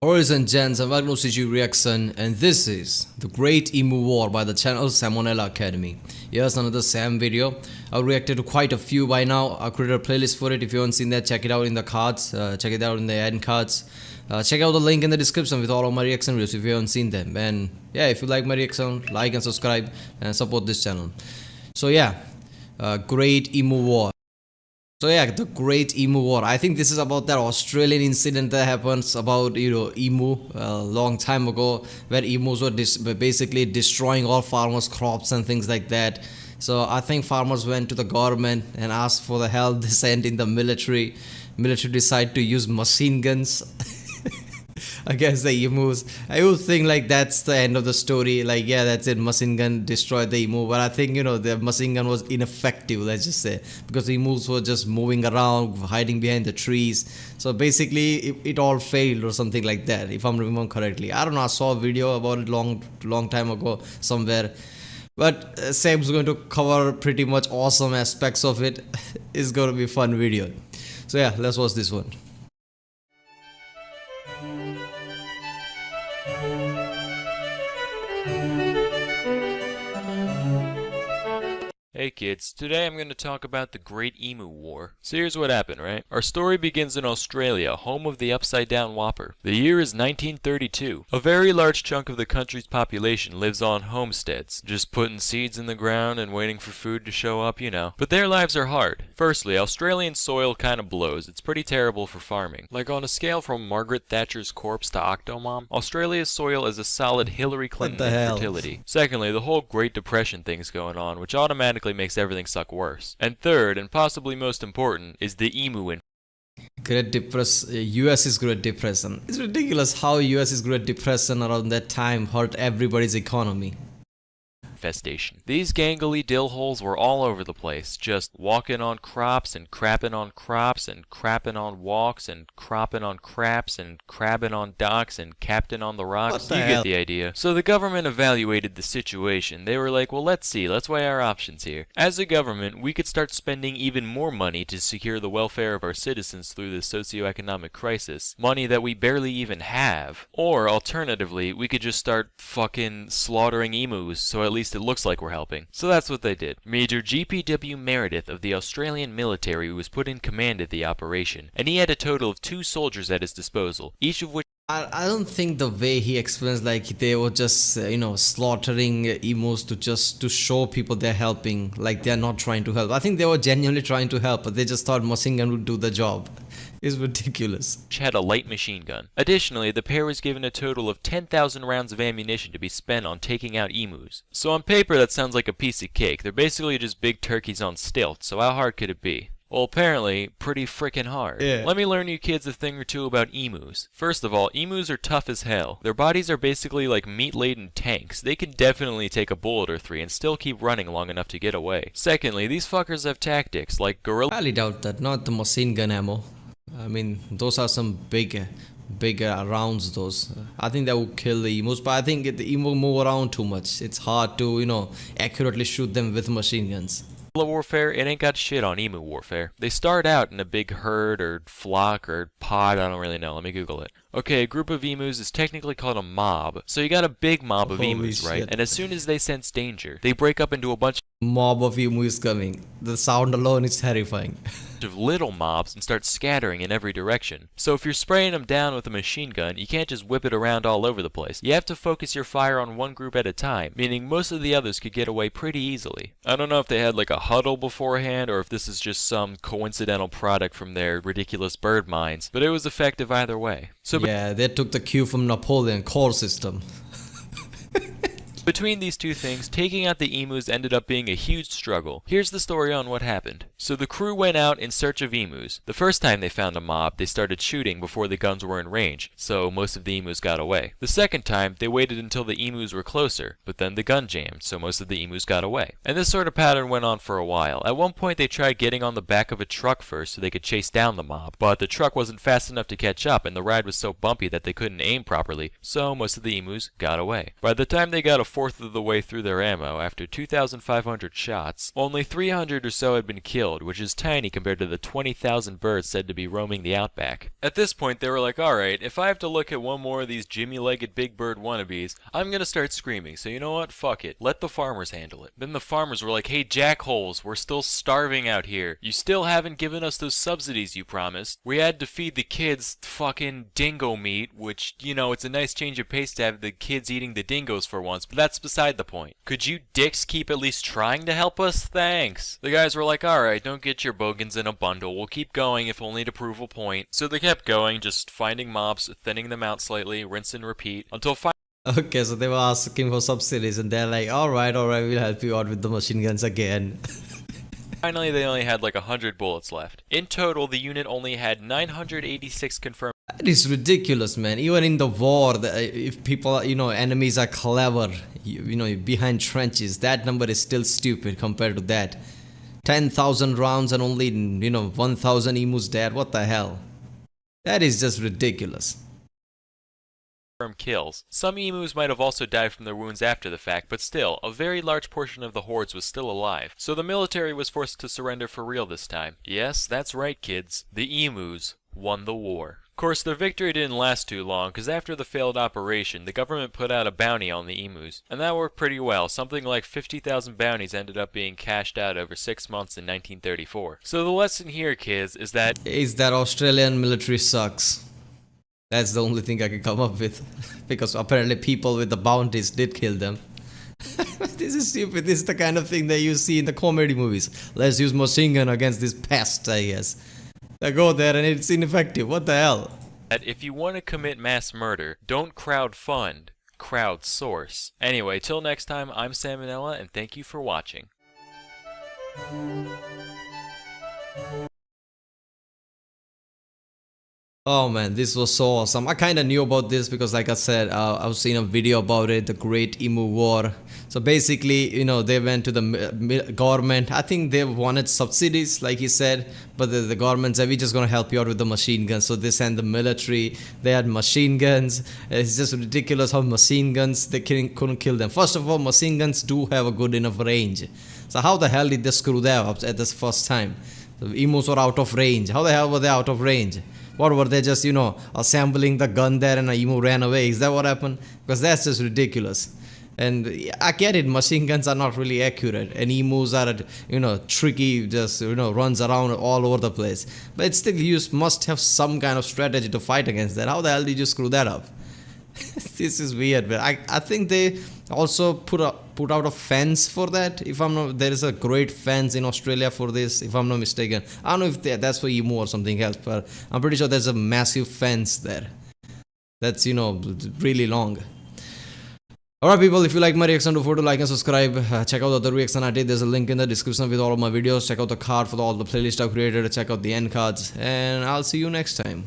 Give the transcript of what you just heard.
Ladies and gents, and welcome to CG Reaction, and this is the Great Emu War by the channel SamONella Academy. Here's another Sam video. I've reacted to quite a few by now. I've created a playlist for it. If you haven't seen that, check it out in the cards. Check it out in the end cards. Check out the link in the description with all of my reaction videos if you haven't seen them. And yeah, if you like my reaction, like and subscribe and support this channel. So yeah, Great Emu War. So yeah, the Great Emu War. I think this is about that Australian incident that happens about, emu a long time ago, where emus were basically destroying all farmers' crops and things like that. So I think farmers went to the government and asked for the help. They sent in the military. Military decided to use machine guns against the emus. I would think like that's the end of the story. Like, yeah, that's it. Machine gun destroyed the emu. But I think, the machine gun was ineffective, let's just say, because the emus were just moving around, hiding behind the trees. So basically, it all failed or something like that, if I'm remembering correctly. I don't know. I saw a video about it long time ago somewhere. But Sam's going to cover pretty much awesome aspects of it. It's going to be a fun video. So yeah, let's watch this one. Hey kids, today I'm going to talk about the Great Emu War. So here's what happened, right? Our story begins in Australia, home of the upside down whopper. The year is 1932. A very large chunk of the country's population lives on homesteads, just putting seeds in the ground and waiting for food to show up, But their lives are hard. Firstly, Australian soil kind of blows. It's pretty terrible for farming. Like on a scale from Margaret Thatcher's corpse to Octomom, Australia's soil is a solid Hillary Clinton in fertility. Secondly, the whole Great Depression thing's going on, which automatically makes everything suck worse. And third, and possibly most important, is the emu US is Great Depression. It's ridiculous how US is Great Depression around that time hurt everybody's economy. infestation. These gangly dill holes were all over the place, just walking on crops and crapping on crops and crapping on walks and cropping on craps and crabbing on docks and captain on the rocks. You get the idea. So the government evaluated the situation. They were like, well, let's weigh our options here. As a government, we could start spending even more money to secure the welfare of our citizens through this socioeconomic crisis, money that we barely even have. Or alternatively, we could just start fucking slaughtering emus, so at least it looks like we're helping. So that's what they did. Major G.P.W. Meredith of the Australian military was put in command of the operation, and he had a total of 2 soldiers at his disposal, each of which I don't think the way he explains, like they were just slaughtering emus to show people they're helping, like they're not trying to help. I think they were genuinely trying to help, but they just thought machine gun would do the job. It's ridiculous. Had a light machine gun. Additionally, the pair was given a total of 10,000 rounds of ammunition to be spent on taking out emus. So on paper that sounds like a piece of cake. They're basically just big turkeys on stilts, so how hard could it be? Well, apparently, pretty frickin' hard. Yeah. Let me learn you kids a thing or two about emus. First of all, emus are tough as hell. Their bodies are basically like meat-laden tanks. They can definitely take a bullet or 3 and still keep running long enough to get away. Secondly, these fuckers have tactics like gorilla. I highly doubt that, not the machine gun ammo. I mean, those are some big rounds, those. I think that would kill the emus, but I think the emu move around too much. It's hard to, accurately shoot them with machine guns. Warfare, it ain't got shit on emu warfare. They start out in a big herd or flock or pod, I don't really know, let me Google it. Okay, a group of emus is technically called a mob. So you got a big mob of emus, right? And as soon as they sense danger, they break up into a bunch mob of emus coming. The sound alone is terrifying. of little mobs and start scattering in every direction. So if you're spraying them down with a machine gun, you can't just whip it around all over the place. You have to focus your fire on one group at a time, meaning most of the others could get away pretty easily. I don't know if they had like a huddle beforehand or if this is just some coincidental product from their ridiculous bird minds, but it was effective either way. So yeah, they took the cue from Napoleon core system. between these two things, taking out the emus ended up being a huge struggle. Here's the story on what happened. So the crew went out in search of emus. The first time they found a mob, they started shooting before the guns were in range, so most of the emus got away. The second time, they waited until the emus were closer, but then the gun jammed, so most of the emus got away. And this sort of pattern went on for a while. At one point, they tried getting on the back of a truck first so they could chase down the mob, but the truck wasn't fast enough to catch up, and the ride was so bumpy that they couldn't aim properly, so most of the emus got away. By the time they got a fourth of the way through their ammo after 2,500 shots. Only 300 or so had been killed, which is tiny compared to the 20,000 birds said to be roaming the outback. At this point, they were like, alright, if I have to look at one more of these Jimmy-legged big bird wannabes, I'm gonna start screaming, so you know what? Fuck it. Let the farmers handle it. Then the farmers were like, hey jackholes, we're still starving out here. You still haven't given us those subsidies you promised. We had to feed the kids fucking dingo meat, which, you know, it's a nice change of pace to have the kids eating the dingoes for once, but that's beside the point. Could you dicks keep at least trying to help us? Thanks. The guys were like, alright, don't get your bogans in a bundle. We'll keep going if only to prove a point. So they kept going, just finding mobs, thinning them out slightly, rinse and repeat, until Okay, so they were asking for subsidies and they're like, alright, we'll help you out with the machine guns again. finally they only had like 100 bullets left. In total, the unit only had 986 confirmed. That is ridiculous, man. Even in the war, if people, enemies are clever, behind trenches, that number is still stupid compared to that. 10,000 rounds and only, 1,000 emus dead. What the hell? That is just ridiculous. Kills. Some emus might have also died from their wounds after the fact, but still, a very large portion of the hordes was still alive. So the military was forced to surrender for real this time. Yes, that's right, kids. The emus won the war. Of course, their victory didn't last too long, because after the failed operation, the government put out a bounty on the emus. And that worked pretty well. Something like 50,000 bounties ended up being cashed out over 6 months in 1934. So the lesson here, kids, is that Australian military sucks. That's the only thing I can come up with. Because apparently people with the bounties did kill them. This is stupid. This is the kind of thing that you see in the comedy movies. Let's use machine gun against this pest, I guess. They go there and it's ineffective. What the hell? That if you want to commit mass murder, don't crowdfund, crowdsource. Anyway, till next time, I'm SamONella, and thank you for watching. Oh man, this was so awesome. I kind of knew about this because like I said, I was seeing a video about it, the Great Emu War. So basically, they went to the government. I think they wanted subsidies, like he said, but the government said, we're just going to help you out with the machine guns. So they sent the military, they had machine guns. It's just ridiculous how machine guns, they couldn't kill them. First of all, machine guns do have a good enough range. So how the hell did they screw that up at this first time? The emus were out of range. How the hell were they out of range? What were they just, assembling the gun there and a emu ran away? Is that what happened? Because that's just ridiculous. And I get it, machine guns are not really accurate. And emus are, tricky, just, runs around all over the place. But still, you must have some kind of strategy to fight against that. How the hell did you screw that up? This is weird, but I think they also put out a fence for that. If I'm not, there is a great fence in Australia for this, if I'm not mistaken. I don't know if that's for emu or something else, but I'm pretty sure there's a massive fence there. That's really long. Alright people, if you like my reaction, don't forget to like and subscribe. Check out the other reaction I did. There's a link in the description with all of my videos. Check out the card for all the playlist I've created. Check out the end cards, and I'll see you next time.